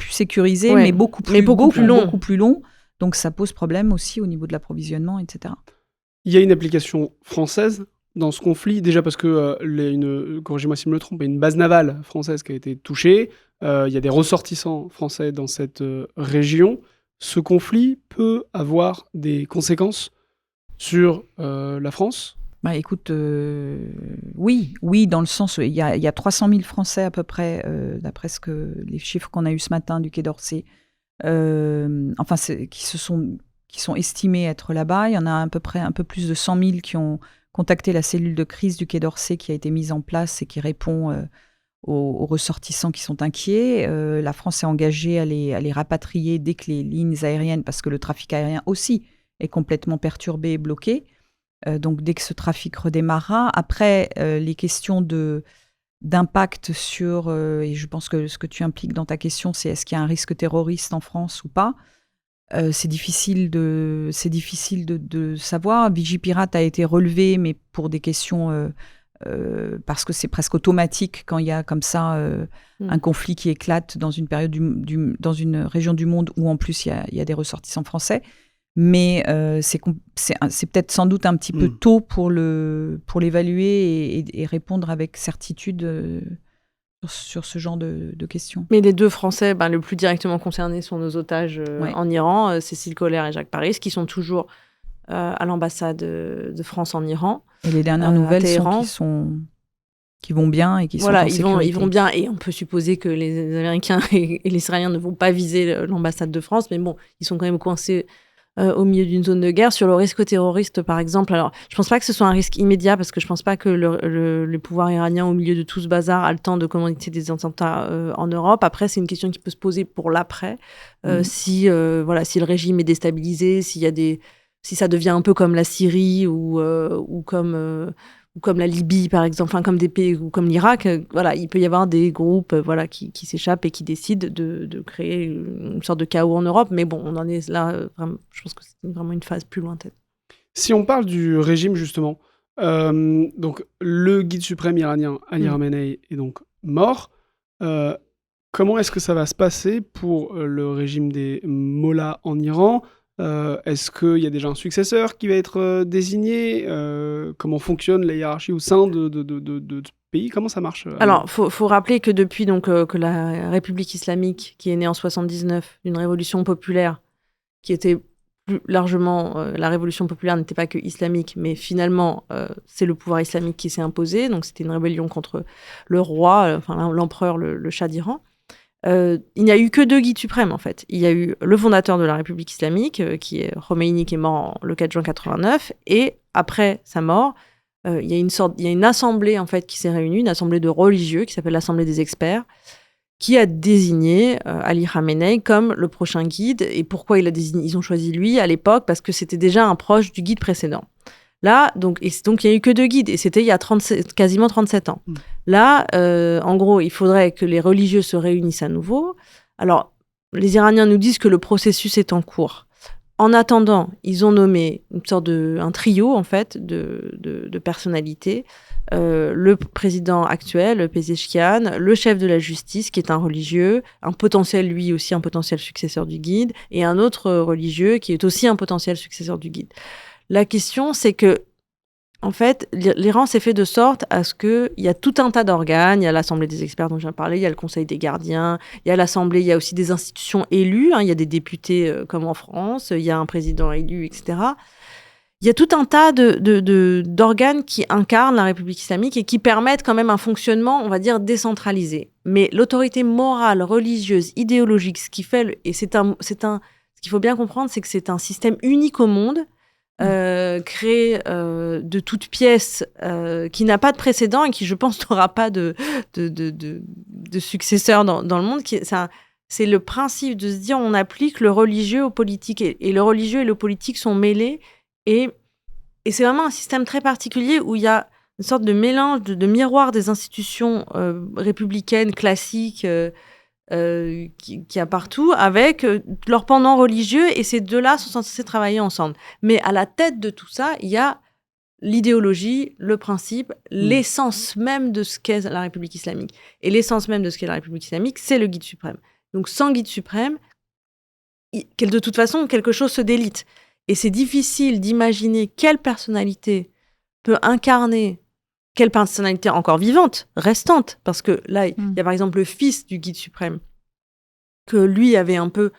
Speaker 3: sécurisé, mais beaucoup plus long. Donc ça pose problème aussi au niveau de l'approvisionnement, etc.
Speaker 1: Il y a une application française dans ce conflit, déjà parce que, corrigez-moi si je me trompe, il y a une base navale française qui a été touchée, il y a des ressortissants français dans cette région. Ce conflit peut avoir des conséquences sur la France ?
Speaker 3: Écoute, oui, dans le sens où il y a 300 000 Français à peu près, d'après les chiffres qu'on a eus ce matin du Quai d'Orsay, qui se sont qui sont estimés être là-bas. Il y en a à peu près un peu plus de 100 000 qui ont contacté la cellule de crise du Quai d'Orsay qui a été mise en place et qui répond aux ressortissants qui sont inquiets. La France est engagée à les rapatrier dès que les lignes aériennes, parce que le trafic aérien aussi est complètement perturbé et bloqué. Donc dès que ce trafic redémarrera. Après, les questions d'impact sur, et je pense que ce que tu impliques dans ta question, c'est est-ce qu'il y a un risque terroriste en France ou pas. C'est difficile de savoir. Vigipirate a été relevé, mais pour des questions, parce que c'est presque automatique quand il y a comme ça un conflit qui éclate dans une période dans une région du monde où en plus il y a des ressortissants français. Mais c'est peut-être sans doute un petit peu tôt pour l'évaluer et répondre avec certitude sur ce genre de questions.
Speaker 4: Mais les deux Français le plus directement concernés sont nos otages en Iran, Cécile Collère et Jacques Paris, qui sont toujours à l'ambassade de France en Iran.
Speaker 3: Et les dernières nouvelles sont qui vont bien et qui sont en sécurité.
Speaker 4: Ils vont bien, et on peut supposer que les Américains et les Israéliens ne vont pas viser l'ambassade de France, mais bon, ils sont quand même coincés au milieu d'une zone de guerre. Sur le risque terroriste, par exemple, alors je pense pas que ce soit un risque immédiat, parce que je pense pas que le pouvoir iranien, au milieu de tout ce bazar, a le temps de commanditer des attentats en Europe. Après, c'est une question qui peut se poser pour l'après. Si le régime est déstabilisé, si ça devient un peu comme la Syrie ou comme la Libye, par exemple, comme des pays ou comme l'Irak, il peut y avoir des groupes qui s'échappent et qui décident de créer une sorte de chaos en Europe. Mais bon, on en est là, vraiment, je pense que c'est vraiment une phase plus lointaine.
Speaker 1: Si on parle du régime, justement, donc le guide suprême iranien, Ali Khamenei, est donc mort. Comment est-ce que ça va se passer pour le régime des mollahs en Iran ? Est-ce qu'il y a déjà un successeur qui va être désigné ? Comment fonctionne la hiérarchie au sein de ce pays ? Comment ça marche ?
Speaker 4: Alors, faut rappeler que depuis que la République islamique, qui est née en 79, d'une révolution populaire, qui était plus largement... la révolution populaire n'était pas que islamique, mais finalement, c'est le pouvoir islamique qui s'est imposé. Donc, c'était une rébellion contre le roi, l'empereur, le Shah d'Iran. Il n'y a eu que deux guides suprêmes, en fait. Il y a eu le fondateur de la République islamique, qui est Khomeini, qui est mort le 4 juin 89, et après sa mort, il y a une assemblée, en fait, qui s'est réunie, une assemblée de religieux, qui s'appelle l'Assemblée des experts, qui a désigné Ali Khamenei comme le prochain guide. Et pourquoi ils ont choisi lui à l'époque ? Parce que c'était déjà un proche du guide précédent. Là, donc il n'y a eu que deux guides, et c'était il y a quasiment 37 ans. Là, en gros, il faudrait que les religieux se réunissent à nouveau. Alors, les Iraniens nous disent que le processus est en cours. En attendant, ils ont nommé un trio, en fait, de personnalités. Le président actuel, Pezeshkian, le chef de la justice, qui est un religieux, un potentiel successeur du guide, et un autre religieux qui est aussi un potentiel successeur du guide. La question, c'est que, en fait, l'Iran s'est fait de sorte à ce qu'il y a tout un tas d'organes. Il y a l'Assemblée des experts dont j'ai parlé, il y a le Conseil des gardiens, il y a l'Assemblée, il y a aussi des institutions élues. Il y a des députés comme en France, il y a un président élu, etc. Il y a tout un tas d'organes qui incarnent la République islamique et qui permettent quand même un fonctionnement, on va dire, décentralisé. Mais l'autorité morale, religieuse, idéologique, ce qu'il faut bien comprendre, c'est que c'est un système unique au monde, créé de toutes pièces, qui n'a pas de précédent et qui, je pense, n'aura pas de successeur dans le monde. C'est le principe de se dire on applique le religieux au politique, et le religieux et le politique sont mêlés, et c'est vraiment un système très particulier où il y a une sorte de mélange, de miroir des institutions républicaines classiques qu'il y a partout, avec leur pendant religieux, et ces deux-là sont censés travailler ensemble. Mais à la tête de tout ça, il y a l'idéologie, le principe, l'essence même de ce qu'est la République islamique. Et l'essence même de ce qu'est la République islamique, c'est le guide suprême. Donc sans guide suprême, de toute façon, quelque chose se délite. Et c'est difficile d'imaginer quelle personnalité peut incarner, quelle personnalité encore vivante, restante. Parce que là, il y a par exemple le fils du guide suprême, que lui avait un peu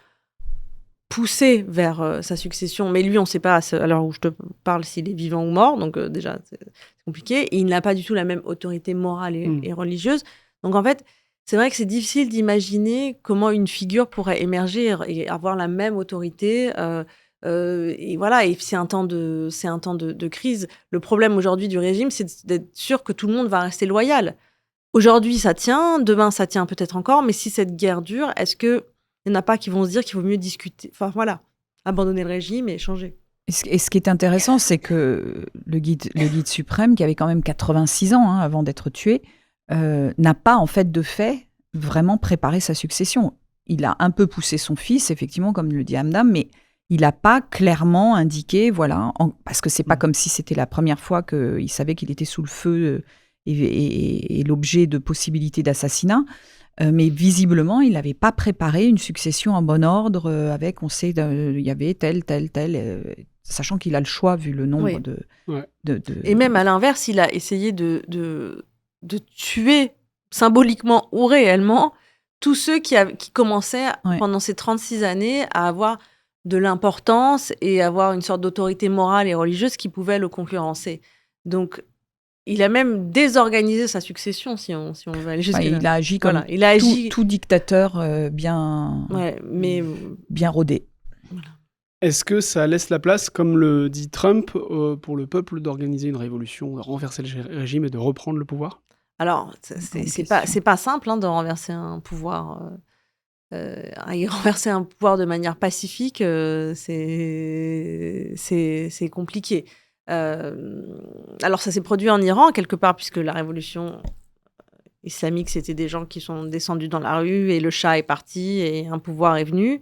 Speaker 4: poussé vers sa succession. Mais lui, on ne sait pas, à l'heure où je te parle, s'il est vivant ou mort. Donc déjà, c'est compliqué. Et il n'a pas du tout la même autorité morale et religieuse. Donc en fait, c'est vrai que c'est difficile d'imaginer comment une figure pourrait émerger et avoir la même autorité Et voilà, et c'est un temps de crise. Le problème aujourd'hui du régime, c'est d'être sûr que tout le monde va rester loyal. Aujourd'hui, ça tient, demain, ça tient peut-être encore, mais si cette guerre dure, est-ce qu'il n'y en a pas qui vont se dire qu'il vaut mieux discuter, enfin voilà, abandonner le régime et changer?
Speaker 3: Et ce qui est intéressant, c'est que le guide suprême, qui avait quand même 86 ans avant d'être tué, n'a pas, en fait, de fait, vraiment préparé sa succession. Il a un peu poussé son fils, effectivement, comme le dit Hamdam, mais il n'a pas clairement indiqué, voilà, parce que c'est pas comme si c'était la première fois qu'il savait qu'il était sous le feu et l'objet de possibilités d'assassinat. Mais visiblement, il n'avait pas préparé une succession en bon ordre avec, on sait, il y avait tel, sachant qu'il a le choix vu le nombre de...
Speaker 4: Et même à l'inverse, il a essayé de tuer symboliquement ou réellement tous ceux qui commençaient pendant ces 36 années à avoir de l'importance et avoir une sorte d'autorité morale et religieuse qui pouvait le concurrencer. Donc, il a même désorganisé sa succession, si on veut aller jusque-là.
Speaker 3: Il a agi comme tout dictateur bien rodé.
Speaker 1: Voilà. Est-ce que ça laisse la place, comme le dit Trump, pour le peuple d'organiser une révolution, de renverser le régime et de reprendre le pouvoir?
Speaker 4: Alors, c'est pas simple de renverser un pouvoir. Renverser un pouvoir de manière pacifique, c'est compliqué. Alors, ça s'est produit en Iran, quelque part, puisque la révolution islamique, c'était des gens qui sont descendus dans la rue et le Shah est parti et un pouvoir est venu.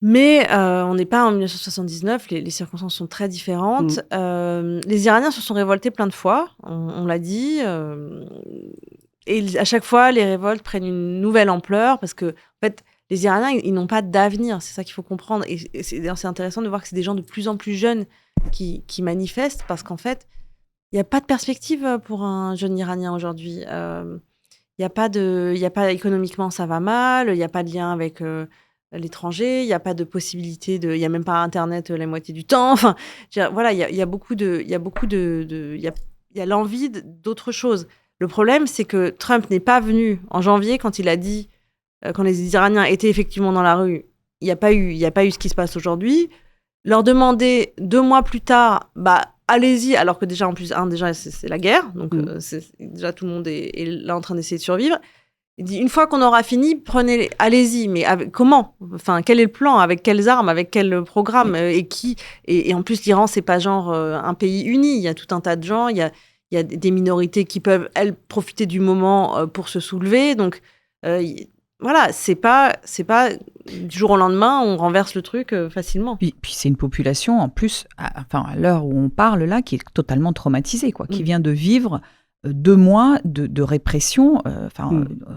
Speaker 4: Mais on n'est pas en 1979, les circonstances sont très différentes. Les Iraniens se sont révoltés plein de fois, on l'a dit. Et à chaque fois, les révoltes prennent une nouvelle ampleur parce que, en fait, les Iraniens, ils n'ont pas d'avenir. C'est ça qu'il faut comprendre. Et c'est intéressant de voir que c'est des gens de plus en plus jeunes qui manifestent parce qu'en fait, il n'y a pas de perspective pour un jeune Iranien aujourd'hui. Il n'y a pas économiquement, ça va mal. Il n'y a pas de lien avec l'étranger. Il n'y a pas de possibilité il n'y a même pas Internet la moitié du temps. Enfin, voilà, il y a l'envie d'autre chose. Le problème, c'est que Trump n'est pas venu en janvier quand il a dit, quand les Iraniens étaient effectivement dans la rue, il n'y a pas eu ce qui se passe aujourd'hui. Leur demander 2 mois plus tard, allez-y, alors que déjà, en plus, déjà, c'est la guerre, donc déjà tout le monde est là en train d'essayer de survivre. Il dit, une fois qu'on aura fini, allez-y, mais comment ? Enfin, quel est le plan ? Avec quelles armes ? Avec quel programme ? Et qui ? Et en plus, l'Iran, c'est pas genre un pays uni, il y a tout un tas de gens, il y a des minorités qui peuvent, elles, profiter du moment pour se soulever. Donc, voilà, c'est pas du jour au lendemain, on renverse le truc facilement.
Speaker 3: Puis c'est une population, en plus, à l'heure où on parle là, qui est totalement traumatisée, qui vient de vivre 2 mois de répression.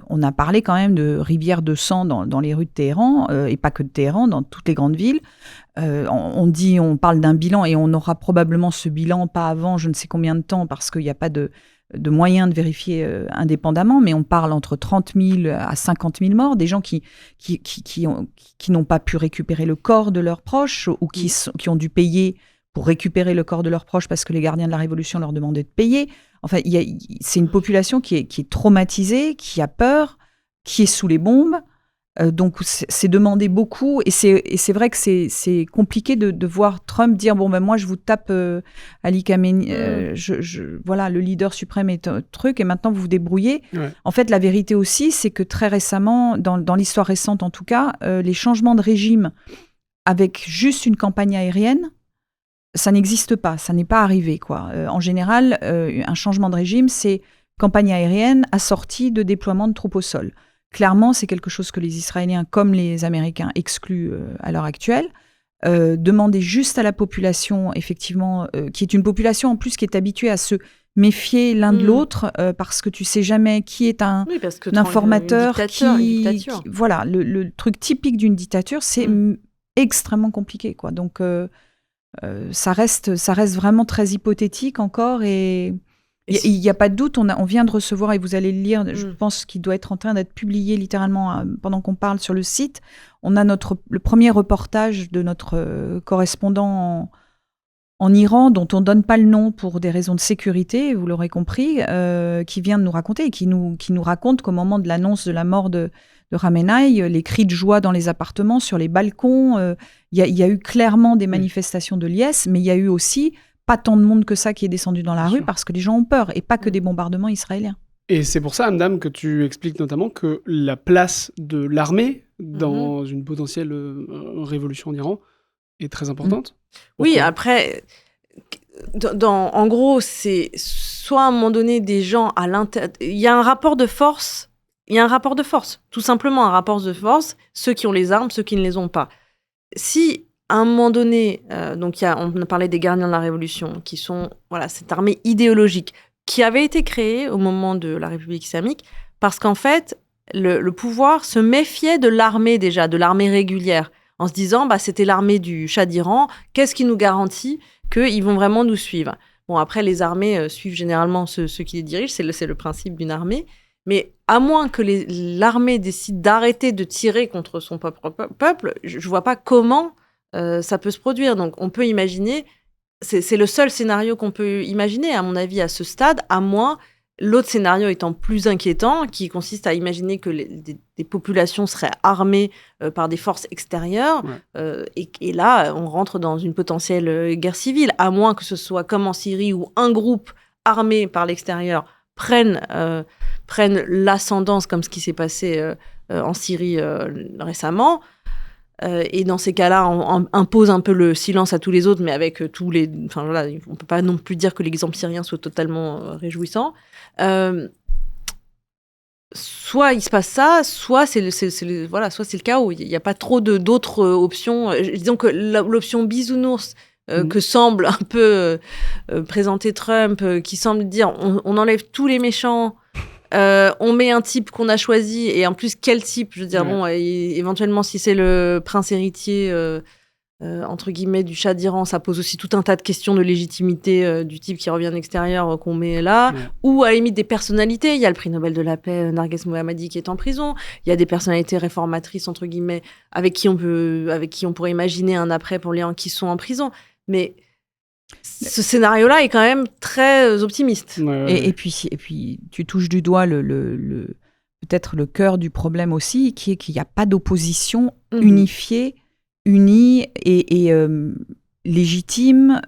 Speaker 3: On a parlé quand même de rivières de sang dans les rues de Téhéran, et pas que de Téhéran, dans toutes les grandes villes. On parle d'un bilan, et on aura probablement ce bilan pas avant je ne sais combien de temps, parce qu'il n'y a pas de moyens de vérifier indépendamment, mais on parle entre 30 000 à 50 000 morts, des gens qui n'ont pas pu récupérer le corps de leurs proches, ou qui ont dû payer pour récupérer le corps de leurs proches parce que les gardiens de la Révolution leur demandaient de payer. Enfin, c'est une population qui est traumatisée, qui a peur, qui est sous les bombes. Donc, c'est demandé beaucoup. Et c'est vrai que c'est compliqué de voir Trump dire « Bon, moi, je vous tape Ali Khamenei, voilà, le leader suprême est un truc, et maintenant, vous vous débrouillez. » En fait, la vérité aussi, c'est que très récemment, dans l'histoire récente en tout cas, les changements de régime avec juste une campagne aérienne, ça n'existe pas, ça n'est pas arrivé, en général, un changement de régime, c'est campagne aérienne assortie de déploiement de troupes au sol. Clairement, c'est quelque chose que les Israéliens, comme les Américains, excluent à l'heure actuelle. Demander juste à la population, effectivement, qui est une population en plus qui est habituée à se méfier l'un de l'autre, parce que tu sais jamais qui est un informateur,
Speaker 4: une dictature.
Speaker 3: Voilà, le truc typique d'une dictature, c'est extrêmement compliqué, Donc, ça reste vraiment très hypothétique encore, et il n'y a pas de doute, on vient de recevoir, et vous allez le lire, je pense qu'il doit être en train d'être publié littéralement pendant qu'on parle sur le site. On a le premier reportage de notre correspondant en Iran, dont on ne donne pas le nom pour des raisons de sécurité, vous l'aurez compris, qui vient de nous raconter, et qui nous raconte qu'au moment de l'annonce de la mort de de Khamenei, les cris de joie dans les appartements, sur les balcons. Il y a eu clairement des manifestations de liesse, mais il y a eu aussi pas tant de monde que ça qui est descendu dans la rue parce que les gens ont peur et pas que des bombardements israéliens.
Speaker 1: Et c'est pour ça, Hamdam, que tu expliques notamment que la place de l'armée dans une potentielle révolution en Iran est très importante.
Speaker 4: Oui, après, en gros, c'est soit à un moment donné des gens à l'intérieur. Il y a un rapport de force. Tout simplement un rapport de force. Ceux qui ont les armes, ceux qui ne les ont pas. Si à un moment donné, on a parlé des gardiens de la Révolution, qui sont cette armée idéologique qui avait été créée au moment de la République islamique, parce qu'en fait, le pouvoir se méfiait de l'armée déjà, de l'armée régulière, en se disant c'était l'armée du Shah d'Iran, qu'est-ce qui nous garantit qu'ils vont vraiment nous suivre? Bon, après, les armées suivent généralement ceux qui les dirigent, c'est le principe d'une armée, mais à moins que l'armée décide d'arrêter de tirer contre son peuple, je ne vois pas comment ça peut se produire. Donc, on peut imaginer, c'est le seul scénario qu'on peut imaginer, à mon avis, à ce stade, à moins, l'autre scénario étant plus inquiétant, qui consiste à imaginer que des populations seraient armées par des forces extérieures, et là, on rentre dans une potentielle guerre civile, à moins que ce soit comme en Syrie, où un groupe armé par l'extérieur prenne l'ascendance, comme ce qui s'est passé en Syrie récemment. Et dans ces cas-là, on impose un peu le silence à tous les autres, mais avec on ne peut pas non plus dire que l'exemple syrien soit totalement réjouissant. Soit il se passe ça, soit c'est le chaos. Il n'y a pas trop d'autres options. Disons que l'option bisounours que semble un peu présenter Trump, qui semble dire on enlève tous les méchants. On met un type qu'on a choisi, et en plus, quel type? Je veux dire, éventuellement, si c'est le prince héritier, entre guillemets, du Shah d'Iran, ça pose aussi tout un tas de questions de légitimité du type qui revient de l'extérieur, qu'on met là. Ou à la limite des personnalités. Il y a le prix Nobel de la paix, Narges Mohammadi, qui est en prison. Il y a des personnalités réformatrices, entre guillemets, avec qui on pourrait imaginer un après pour les gens qui sont en prison. Mais ce scénario-là est quand même très optimiste.
Speaker 3: Et puis, tu touches du doigt peut-être le cœur du problème aussi, qui est qu'il n'y a pas d'opposition unifiée, unie et légitime,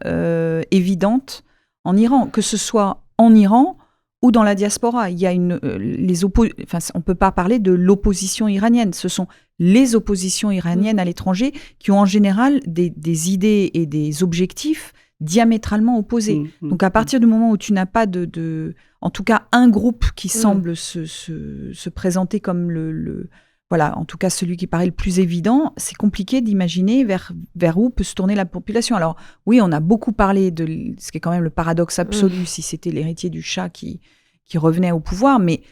Speaker 3: évidente en Iran, que ce soit en Iran ou dans la diaspora. Il y a on peut pas parler de l'opposition iranienne. Ce sont les oppositions iraniennes à l'étranger qui ont en général des idées et des objectifs diamétralement opposés. Donc à partir du moment où tu n'as pas en tout cas un groupe qui semble se présenter comme en tout cas celui qui paraît le plus évident, c'est compliqué d'imaginer vers où peut se tourner la population. Alors oui, on a beaucoup parlé de ce qui est quand même le paradoxe absolu, si c'était l'héritier du Shah qui revenait au pouvoir, mais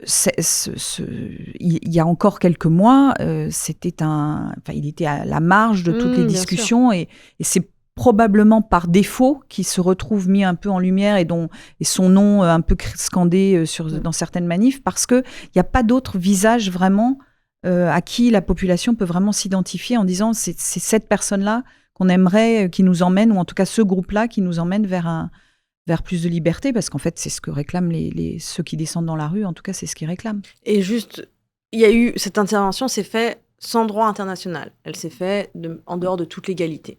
Speaker 3: il y a encore quelques mois, il était à la marge de toutes les discussions, et c'est probablement par défaut qu'il se retrouve mis un peu en lumière et son nom un peu scandé dans certaines manifs, parce qu'il n'y a pas d'autre visage vraiment à qui la population peut vraiment s'identifier en disant c'est cette personne-là qu'on aimerait qui nous emmène, ou en tout cas ce groupe-là qui nous emmène vers plus de liberté, parce qu'en fait c'est ce que réclament ceux qui descendent dans la rue, en tout cas c'est ce qu'ils réclament.
Speaker 4: Et juste, il y a eu cette intervention s'est faite sans droit international, elle s'est faite en dehors de toute légalité.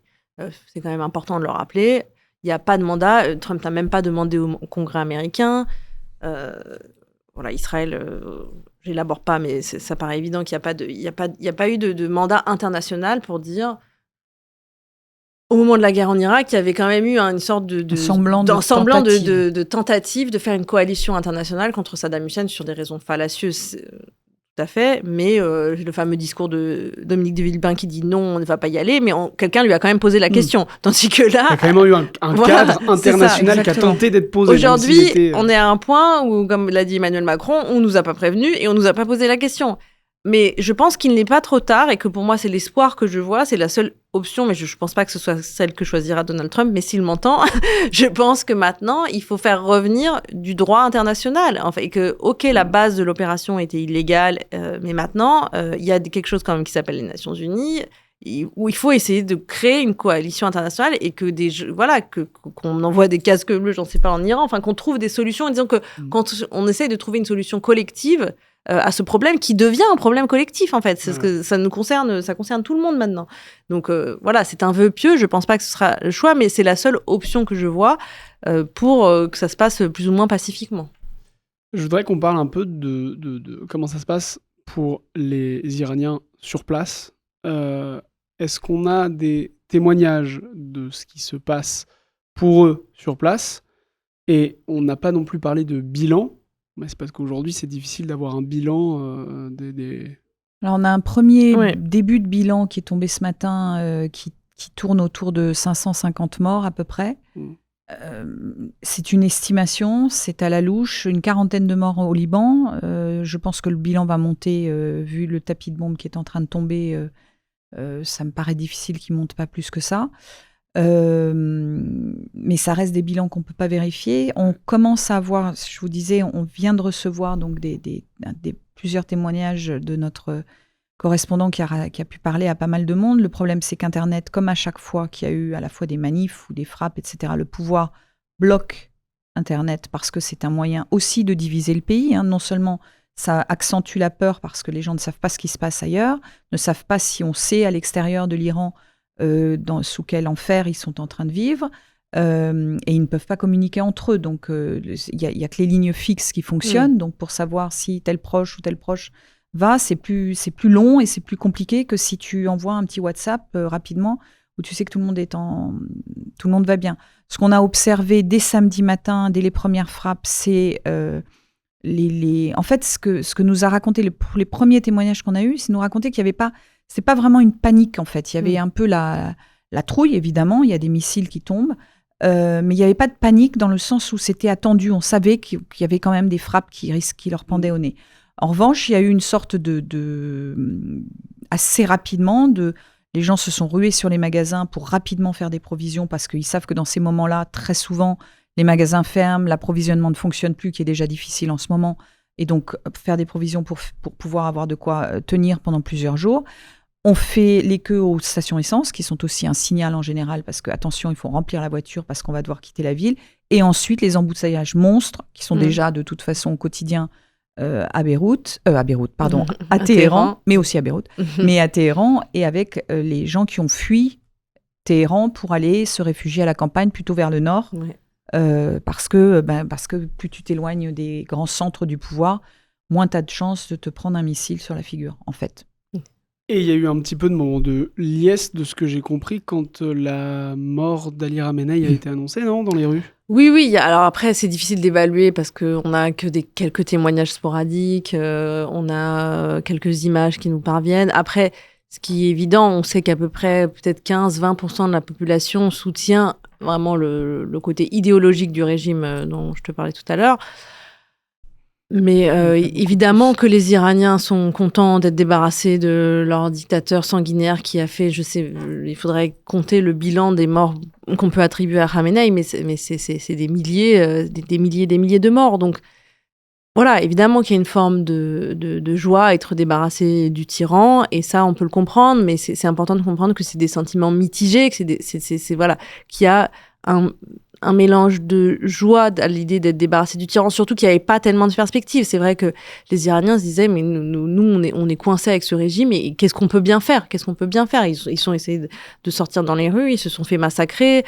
Speaker 4: C'est quand même important de le rappeler. Il n'y a pas de mandat. Trump n'a même pas demandé au Congrès américain. Israël, je n'élabore pas, mais ça paraît évident qu'il n'y a pas eu de mandat international pour dire, au moment de la guerre en Irak, il y avait quand même eu une sorte de tentative de faire une coalition internationale contre Saddam Hussein sur des raisons fallacieuses. Tout à fait, mais le fameux discours de Dominique de Villepin qui dit non, on ne va pas y aller, mais quelqu'un lui a quand même posé la question. Tandis que là...
Speaker 1: Il y a quand même eu un cadre international qui a tenté d'être posé.
Speaker 4: Aujourd'hui, on est à un point où, comme l'a dit Emmanuel Macron, on ne nous a pas prévenus et on ne nous a pas posé la question. Mais je pense qu'il n'est pas trop tard, et que pour moi, c'est l'espoir que je vois. C'est la seule option, mais je ne pense pas que ce soit celle que choisira Donald Trump. Mais s'il m'entend, je pense que maintenant, il faut faire revenir du droit international. En fait, et que, OK, la base de l'opération était illégale, mais maintenant, il y a quelque chose quand même qui s'appelle les Nations Unies, où il faut essayer de créer une coalition internationale, et que qu'on envoie des casques bleus, j'en sais pas, en Iran, enfin qu'on trouve des solutions, en disant que quand on essaie de trouver une solution collective, à ce problème qui devient un problème collectif, en fait. C'est ce que ça concerne tout le monde maintenant. Donc voilà, c'est un vœu pieux. Je pense pas que ce sera le choix, mais c'est la seule option que je vois pour que ça se passe plus ou moins pacifiquement.
Speaker 1: Je voudrais qu'on parle un peu de comment ça se passe pour les Iraniens sur place. Est-ce qu'on a des témoignages de ce qui se passe pour eux sur place? Et on n'a pas non plus parlé de bilan, mais c'est parce qu'aujourd'hui, c'est difficile d'avoir un bilan des...
Speaker 3: Alors, on a un premier début de bilan qui est tombé ce matin, qui tourne autour de 550 morts à peu près. C'est une estimation, c'est à la louche, une quarantaine de morts au Liban. Je pense que le bilan va monter, vu le tapis de bombes qui est en train de tomber. Ça me paraît difficile qu'il ne monte pas plus que ça. Mais ça reste des bilans qu'on ne peut pas vérifier. On commence à avoir, je vous disais, on vient de recevoir donc plusieurs témoignages de notre correspondant qui a pu parler à pas mal de monde. Le problème, c'est qu'Internet, comme à chaque fois qu'il y a eu à la fois des manifs ou des frappes, etc., le pouvoir bloque Internet parce que c'est un moyen aussi de diviser le pays. Non seulement ça accentue la peur parce que les gens ne savent pas ce qui se passe ailleurs, ne savent pas si on sait à l'extérieur de l'Iran sous quel enfer ils sont en train de vivre, et ils ne peuvent pas communiquer entre eux. Donc, il y a que les lignes fixes qui fonctionnent. Donc, pour savoir si tel proche ou tel proche va, c'est plus long et c'est plus compliqué que si tu envoies un petit WhatsApp rapidement où tu sais que tout le monde va bien. Ce qu'on a observé dès samedi matin, dès les premières frappes, c'est en fait, ce que nous a raconté les premiers témoignages qu'on a eus, c'est nous raconter qu'il n'y avait pas, c'est pas vraiment une panique en fait. Il y avait un peu la trouille, évidemment. Il y a des missiles qui tombent, mais il n'y avait pas de panique dans le sens où c'était attendu. On savait qu'il y avait quand même des frappes qui leur pendaient au nez. En revanche, il y a eu une sorte assez rapidement les gens se sont rués sur les magasins pour rapidement faire des provisions parce qu'ils savent que dans ces moments-là, très souvent, les magasins ferment, l'approvisionnement ne fonctionne plus, qui est déjà difficile en ce moment. Et donc, faire des provisions pour pouvoir avoir de quoi tenir pendant plusieurs jours. On fait les queues aux stations essence, qui sont aussi un signal en général, parce que, attention, il faut remplir la voiture parce qu'on va devoir quitter la ville. Et ensuite, les embouteillages monstres, qui sont déjà de toute façon au quotidien à Téhéran, mais aussi à Beyrouth, mais à Téhéran, et avec les gens qui ont fui Téhéran pour aller se réfugier à la campagne, plutôt vers le nord. Ouais. Parce que plus tu t'éloignes des grands centres du pouvoir, moins tu as de chances de te prendre un missile sur la figure, en fait.
Speaker 1: Et il y a eu un petit peu de moment de liesse, de ce que j'ai compris, quand la mort d'Ali Khamenei a été annoncée, non, dans les rues?
Speaker 4: Oui. Alors après, c'est difficile d'évaluer parce qu'on n'a que quelques témoignages sporadiques, on a quelques images qui nous parviennent. Après, ce qui est évident, on sait qu'à peu près peut-être 15-20% de la population soutient vraiment le côté idéologique du régime dont je te parlais tout à l'heure. Mais évidemment que les Iraniens sont contents d'être débarrassés de leur dictateur sanguinaire qui a fait, il faudrait compter le bilan des morts qu'on peut attribuer à Khamenei, mais c'est des milliers, des milliers de morts. Donc voilà, évidemment qu'il y a une forme de joie à être débarrassé du tyran, et ça, on peut le comprendre, mais c'est important de comprendre que c'est des sentiments mitigés, que qu'il y a un mélange de joie à l'idée d'être débarrassé du tyran, surtout qu'il n'y avait pas tellement de perspectives. C'est vrai que les Iraniens se disaient, mais nous on est coincés avec ce régime, et qu'est-ce qu'on peut bien faire? Ils sont essayés de sortir dans les rues, ils se sont fait massacrer.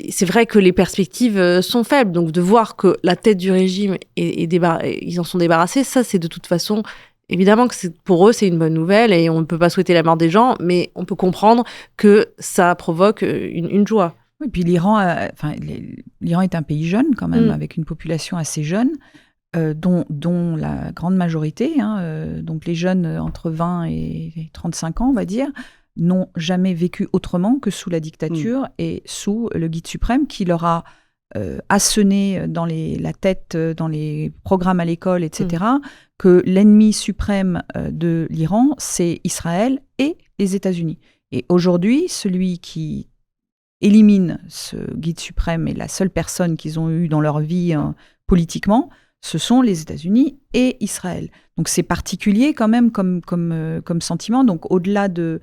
Speaker 4: C'est vrai que les perspectives sont faibles, donc de voir que la tête du régime ils en sont débarrassés, ça c'est de toute façon... Évidemment que pour eux, c'est une bonne nouvelle, et on ne peut pas souhaiter la mort des gens, mais on peut comprendre que ça provoque une joie.
Speaker 3: Oui, puis l'Iran est un pays jeune quand même, avec une population assez jeune, dont la grande majorité, donc les jeunes entre 20 et 35 ans, on va dire, n'ont jamais vécu autrement que sous la dictature et sous le guide suprême qui leur a asséné dans la tête, dans les programmes à l'école, etc., que l'ennemi suprême de l'Iran, c'est Israël et les États-Unis. Et aujourd'hui, celui qui élimine ce guide suprême et la seule personne qu'ils ont eue dans leur vie politiquement, ce sont les États-Unis et Israël. Donc c'est particulier quand même comme sentiment. Donc au-delà de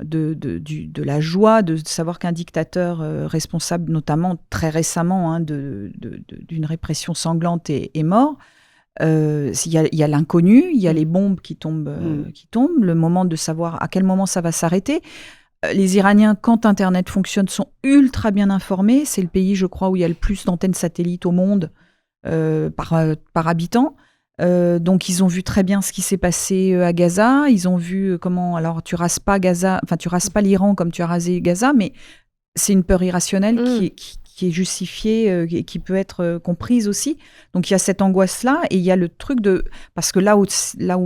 Speaker 3: la joie de savoir qu'un dictateur responsable, notamment très récemment, d'une répression sanglante est mort, Il y a l'inconnu, il y a les bombes qui tombent, le moment de savoir à quel moment ça va s'arrêter. Les Iraniens, quand Internet fonctionne, sont ultra bien informés. C'est le pays, je crois, où il y a le plus d'antennes satellites au monde par habitant. Donc, ils ont vu très bien ce qui s'est passé à Gaza. Ils ont vu comment... Alors, tu rases pas l'Iran comme tu as rasé Gaza, mais c'est une peur irrationnelle qui est justifiée et qui peut être comprise aussi. Donc, il y a cette angoisse-là et il y a le truc de... Parce que là où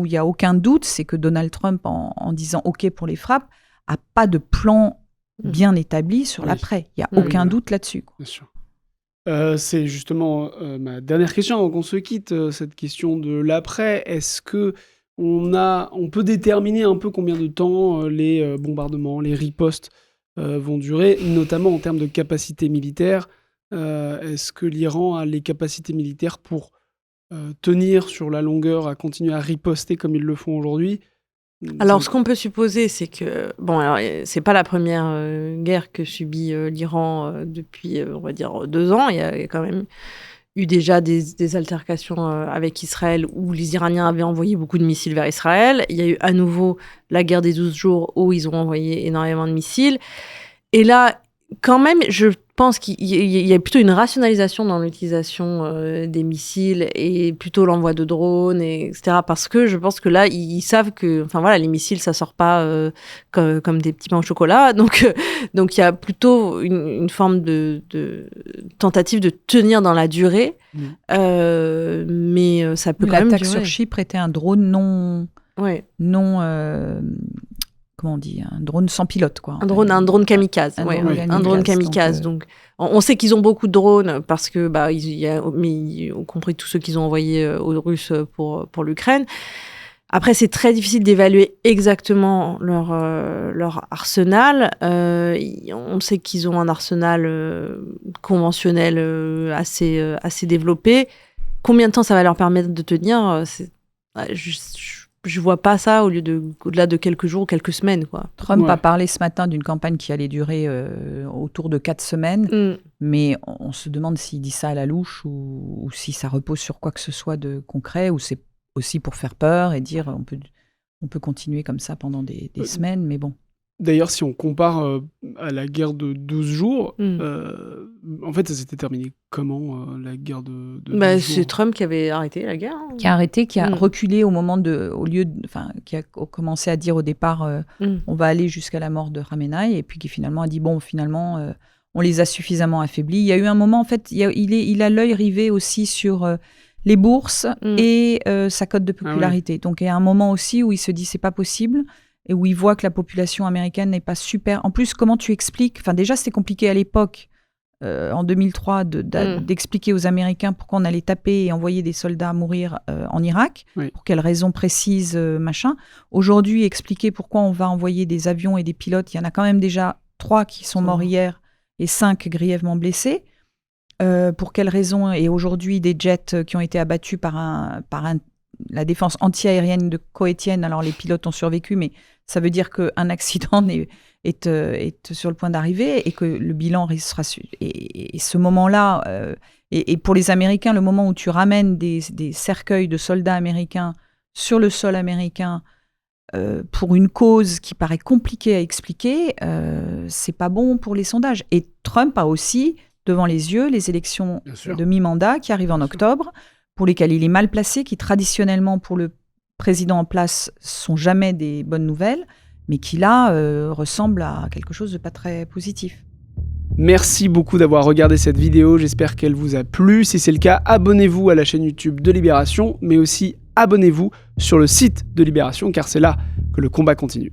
Speaker 3: il n'y a aucun doute, c'est que Donald Trump, en disant OK pour les frappes, n'a pas de plan bien établi sur l'après. Il n'y a aucun doute là-dessus.
Speaker 1: Bien sûr. C'est justement ma dernière question avant qu'on se quitte, cette question de l'après. Est-ce que on peut déterminer un peu combien de temps les bombardements, les ripostes vont durer, notamment en termes de capacité militaire? Est-ce que l'Iran a les capacités militaires pour tenir sur la longueur, à continuer à riposter comme ils le font aujourd'hui?
Speaker 4: Alors, ce qu'on peut supposer, c'est que... Bon, alors, c'est pas la première guerre que subit l'Iran depuis, on va dire, 2 ans. Il y a quand même eu déjà des altercations avec Israël où les Iraniens avaient envoyé beaucoup de missiles vers Israël. Il y a eu à nouveau la guerre des 12 jours où ils ont envoyé énormément de missiles. Et là, quand même, je pense qu'il y a plutôt une rationalisation dans l'utilisation des missiles et plutôt l'envoi de drones, etc. Parce que je pense que là, ils savent que, enfin voilà, les missiles, ça sort pas comme des petits pains au chocolat. Donc il y a plutôt une forme de tentative de tenir dans la durée. Mais ça peut quand même durer.
Speaker 3: L'attaque sur Chypre était un drone non comment on dit, un drone sans pilote, quoi.
Speaker 4: Un drone kamikaze. Un drone kamikaze. Donc, on sait qu'ils ont beaucoup de drones parce que, ils ont compris tous ceux qu'ils ont envoyés aux Russes pour l'Ukraine. Après, c'est très difficile d'évaluer exactement leur arsenal. On sait qu'ils ont un arsenal conventionnel assez développé. Combien de temps ça va leur permettre de tenir? Je vois pas ça au-delà de quelques jours, quelques semaines, quoi.
Speaker 3: Trump a parlé ce matin d'une campagne qui allait durer autour de 4 semaines, mais on se demande s'il dit ça à la louche ou si ça repose sur quoi que ce soit de concret, ou c'est aussi pour faire peur et dire on peut continuer comme ça pendant des semaines, mais bon.
Speaker 1: D'ailleurs, si on compare à la guerre de 12 jours, en fait, ça s'était terminé comment, la guerre de 12 jours?
Speaker 4: C'est Trump qui avait arrêté la guerre.
Speaker 3: Qui a arrêté, qui a reculé qui a commencé à dire au départ, on va aller jusqu'à la mort de Khamenei, et puis qui finalement a dit, on les a suffisamment affaiblis. Il y a eu un moment, en fait, il a l'œil rivé aussi sur les bourses et sa cote de popularité. Donc, il y a un moment aussi où il se dit, c'est pas possible, et où il voit que la population américaine n'est pas super. En plus, comment tu expliques... Enfin, déjà, c'était compliqué à l'époque, en 2003, d'expliquer aux Américains pourquoi on allait taper et envoyer des soldats mourir en Irak, pour quelles raisons précises, machin. Aujourd'hui, expliquer pourquoi on va envoyer des avions et des pilotes. Il y en a quand même déjà 3 qui sont morts hier et 5 grièvement blessés. Pour quelles raisons? Et aujourd'hui, des jets qui ont été abattus par la défense anti-aérienne koweïtienne. Alors, les pilotes ont survécu, mais ça veut dire qu'un accident est sur le point d'arriver et que le bilan sera... Et ce moment-là, et pour les Américains, le moment où tu ramènes des cercueils de soldats américains sur le sol américain pour une cause qui paraît compliquée à expliquer, c'est pas bon pour les sondages. Et Trump a aussi devant les yeux les élections de mi-mandat qui arrivent en octobre, pour lesquelles il est mal placé, qui traditionnellement pour le président en place sont jamais des bonnes nouvelles, mais qui là ressemble à quelque chose de pas très positif.
Speaker 1: Merci beaucoup d'avoir regardé cette vidéo, j'espère qu'elle vous a plu. Si c'est le cas, abonnez-vous à la chaîne YouTube de Libération, mais aussi abonnez-vous sur le site de Libération, car c'est là que le combat continue.